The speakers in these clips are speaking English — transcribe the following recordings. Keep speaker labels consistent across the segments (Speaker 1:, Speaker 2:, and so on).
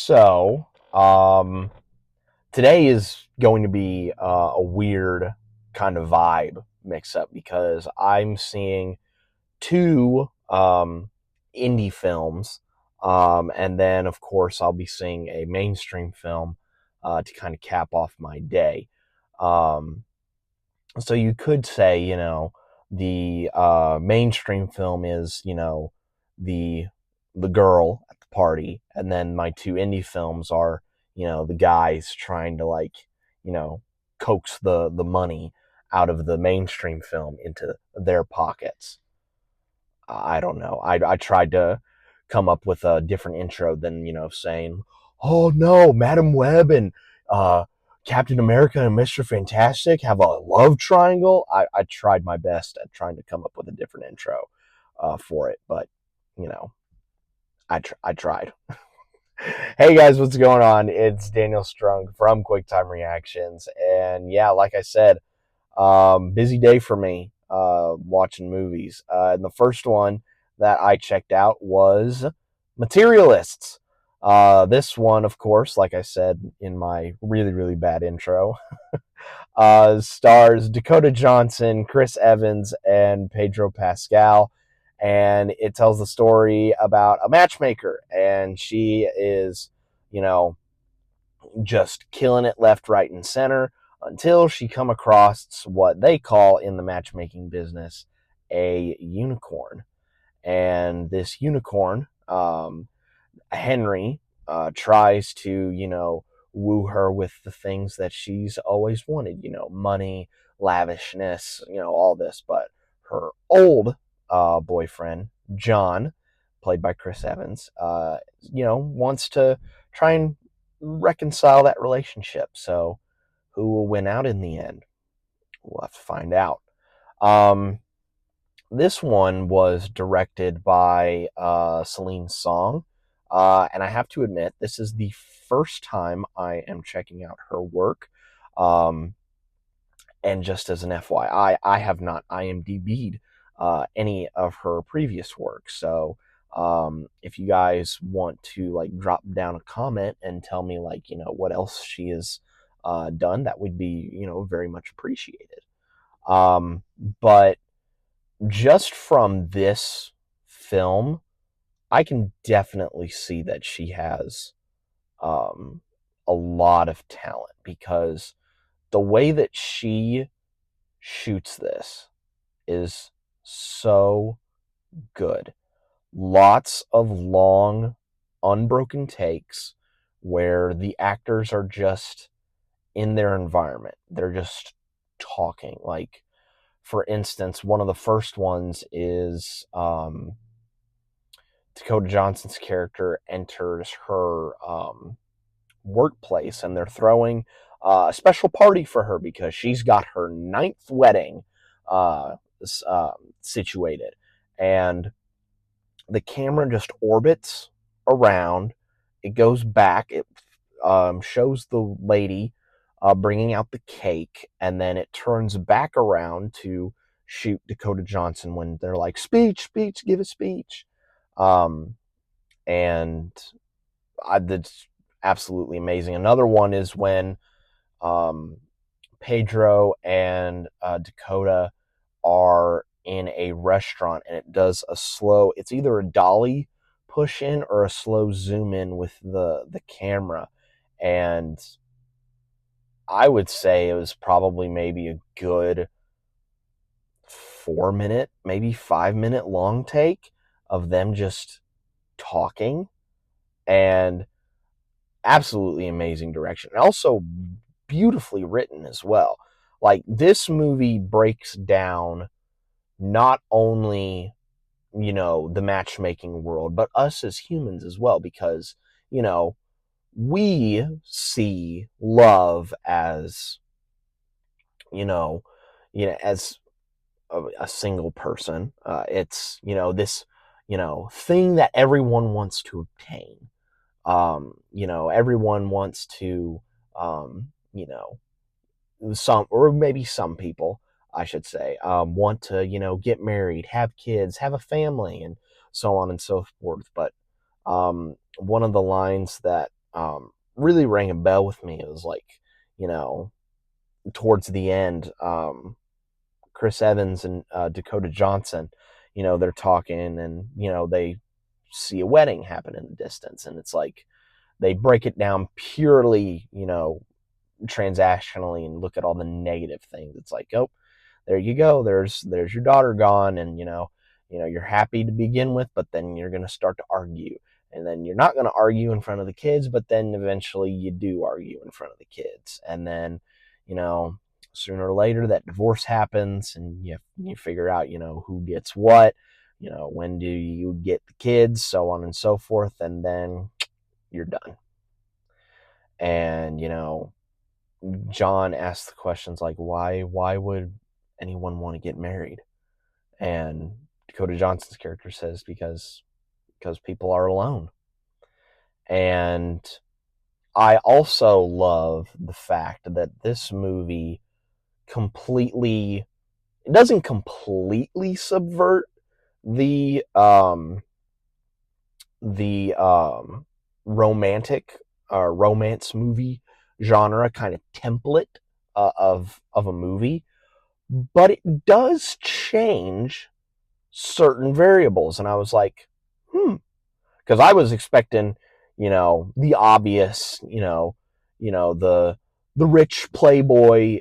Speaker 1: So, today is going to be a weird kind of vibe mix up because I'm seeing two indie films, and then, of course, I'll be seeing a mainstream film to kind of cap off my day. Um, so you could say, the mainstream film is, the the girl at the party, and then my two indie films are, the guys trying to you know, coax the money out of the mainstream film into their pockets. I don't know. I tried to come up with a different intro than, saying, "Oh no, Madam Web and uh, Captain America and Mr. Fantastic have a love triangle." I tried my best at trying to come up with a different intro for it, but you know, I tried. Hey guys, what's going on? It's Daniel Strung from QuickTime Reactions, and yeah, like I said, busy day for me watching movies. And the first one that I checked out was Materialists. This one, of course, like I said in my really, really bad intro, stars Dakota Johnson, Chris Evans, and Pedro Pascal. And it tells the story about a matchmaker, and she is, you know, just killing it left, right, and center until she come across what they call in the matchmaking business a unicorn. And this unicorn, Henry, tries to, woo her with the things that she's always wanted, money, lavishness, all this. But her old boyfriend, John, played by Chris Evans, wants to try and reconcile that relationship. So, who will win out in the end? We'll have to find out. Um, this one was directed by Celine Song, and I have to admit, this is the first time I am checking out her work. Um, and just as an FYI, I have not IMDb'd any of her previous work. So if you guys want to drop down a comment and tell me what else she has done, that would be very much appreciated. But just from this film, I can definitely see that she has um, a lot of talent because the way that she shoots this is so good. Lots of long, unbroken takes where the actors are just in their environment. They're just talking. Like, for instance, one of the first ones is Dakota Johnson's character enters her workplace, and they're throwing a special party for her because she's got her ninth wedding uh, situated. And the camera just orbits around. It goes back. It shows the lady bringing out the cake, and then it turns back around to shoot Dakota Johnson when they're like, "Speech, speech, give a speech." Um, and that's absolutely amazing. Another one is when um, Pedro and Dakota are in a restaurant, and it does a slow, it's either a dolly push in or a slow zoom in with the camera. And I would say it was probably maybe a good 4 minute, maybe 5 minute long take of them just talking, and absolutely amazing direction. And also beautifully written as well. Like, this movie breaks down not only, the matchmaking world, but us as humans as well, because, we see love as, you know, as a single person. It's, this, thing that everyone wants to obtain. Everyone wants to, some, or maybe some people, I should say, want to, get married, have kids, have a family, and so on and so forth. But one of the lines that really rang a bell with me. It was like, you know, towards the end, Chris Evans and Dakota Johnson, they're talking, and they see a wedding happen in the distance, and it's like they break it down purely, transactionally, and look at all the negative things. It's like, oh, there you go. There's your daughter gone, and you're happy to begin with, but then you're going to start to argue, and then you're not going to argue in front of the kids, but then eventually you do argue in front of the kids, and then you know sooner or later that divorce happens, and you figure out who gets what, when do you get the kids, so on and so forth, and then you're done. And John asks the questions like, why would anyone want to get married? And Dakota Johnson's character says, because people are alone. And I also love the fact that this movie completely, it doesn't completely subvert the romantic romance movie genre kind of template of a movie, but it does change certain variables. And I was like, because I was expecting, the obvious, the rich playboy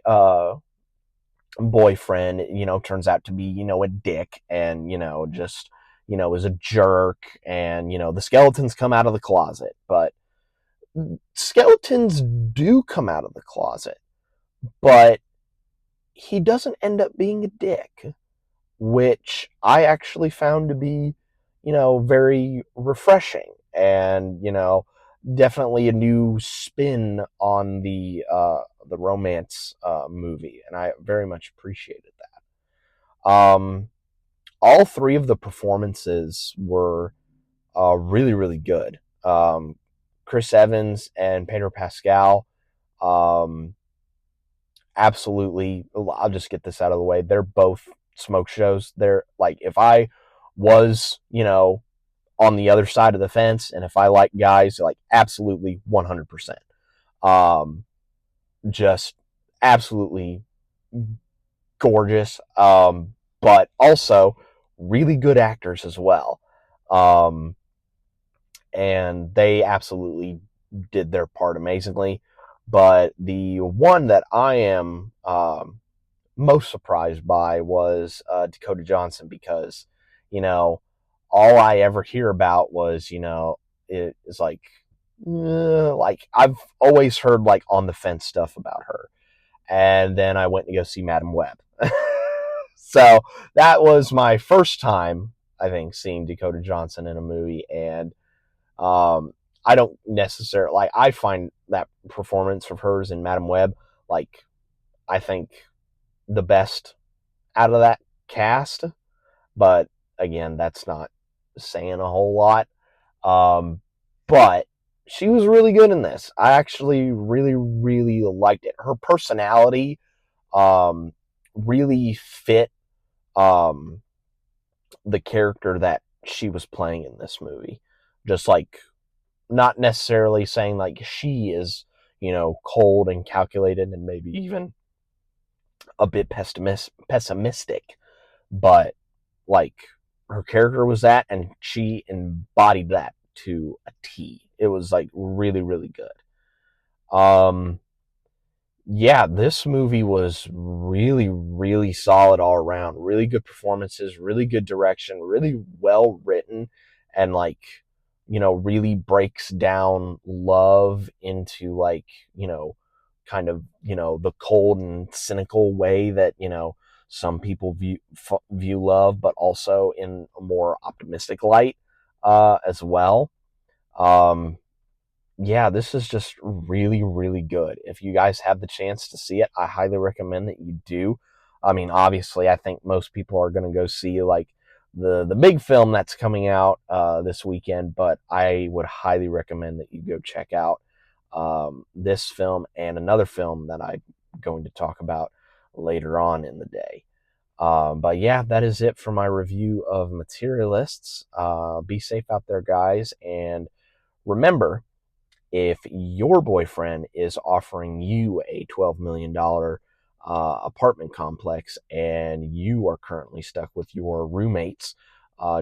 Speaker 1: boyfriend, turns out to be, a dick, and just is a jerk, and the skeletons come out of the closet. But skeletons do come out of the closet, but he doesn't end up being a dick, which I actually found to be, very refreshing, and definitely a new spin on the romance movie, and I very much appreciated that. All three of the performances were really, really good. Chris Evans and Pedro Pascal, um, absolutely. I'll just get this out of the way. They're both smoke shows. They're like, if I was, on the other side of the fence, and if I like guys, like, absolutely 100%. Just absolutely gorgeous, but also really good actors as well. Um, and they absolutely did their part amazingly. But the one that I am most surprised by was Dakota Johnson, because, all I ever hear about was, it is like I've always heard like on the fence stuff about her. And then I went to go see Madam Web. So that was my first time, I think, seeing Dakota Johnson in a movie. And I don't necessarily, like, I find that performance of hers in Madam Web, like, I think the best out of that cast. But again, that's not saying a whole lot. But she was really good in this. I actually really, really liked it. Her personality really fit um, the character that she was playing in this movie. Just like, not necessarily saying like she is, cold and calculated and maybe even a bit pessimistic, but like her character was that, and she embodied that to a T. It was like really, really good. Yeah, this movie was really, really solid all around. Really good performances, really good direction, really well written, and like, really breaks down love into like, kind of, the cold and cynical way that, some people view love, but also in a more optimistic light as well. Um, yeah, this is just really, really good. If you guys have the chance to see it, I highly recommend that you do. I mean, obviously, I think most people are going to go see like the big film that's coming out this weekend, but I would highly recommend that you go check out this film and another film that I'm going to talk about later on in the day. But yeah, that is it for my review of Materialists. Be safe out there, guys, and remember, if your boyfriend is offering you a $12 million apartment complex and you are currently stuck with your roommates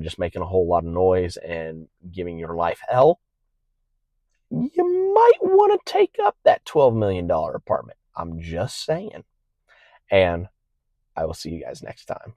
Speaker 1: just making a whole lot of noise and giving your life hell, you might want to take up that $12 million apartment. I'm just saying. And I will see you guys next time.